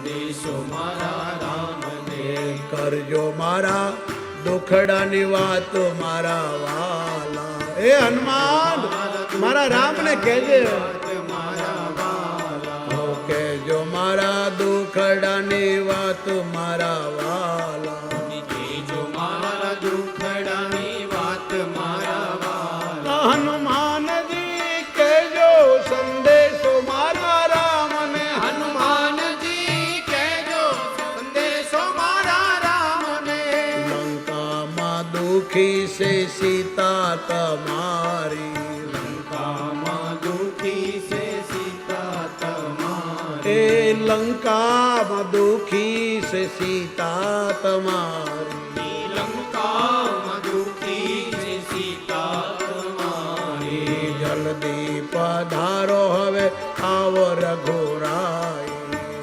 સંદેશો મારા રામને. કરજો મારા દુખડાની વાત મારા વાલા. એ હનુમાન મારા રામને કહેજે, કહેજો મારા દુખડાની વાત મારા વાલા. કહેજો મારા દુખડાની વાત મારા વાલા. હનુમાનજી કહેજો સંદેશો મારા રામને. હનુમાનજી કહેજો સંદેશો મારા રામને. લંકામાં દુખી છે સીતા તમારી. લંકામાં દુખી છે સીતા તમારી. એ લંકામાં દુખી છે સીતા તમારી. લંકામાં દુખી છે સીતા તમારી. જલ્દી પધારો હવે આવો રઘુરાય.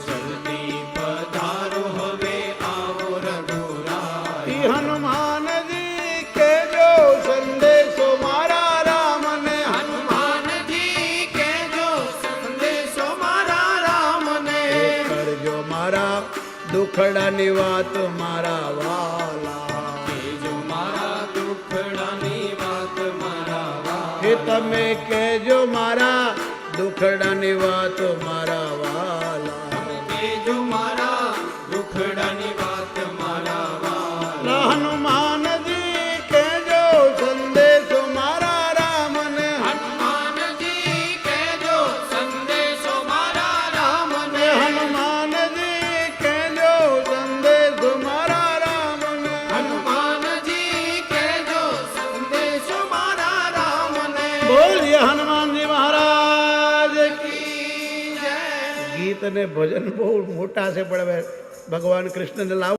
જલ્દી પધારો હવે આવો રઘુરાય. હનુમાનજી કહેજો સંદેશો મારા રામને. હનુમાનજી કહેજો સંદેશો મારા રામને. કરજો મારા દુખડાની વાત મારા વાલા. કહેજો મારા દુખડાની વાત મારા વાલા. એ તમે કહેજો મારા દુખડાની વાત મારા વાલા. કહેજો મારા દુખડાની વાત મારા વાલા. હનુમાનજી કહેજો સંદેશો મારા રામને. હનુમાનજી કહેજો સંદેશો મારા રામને. હનુમાનજી કહેજો સંદેશો મારા રામને. હનુમાનજી કહેજો સંદેશો મારા રામને. બોલીએ હનુમાનજી મહારાજ કી. કી જય. ગીત અને ભજન બહુ મોટા છે, પણ હવે ભગવાન કૃષ્ણને લાવ.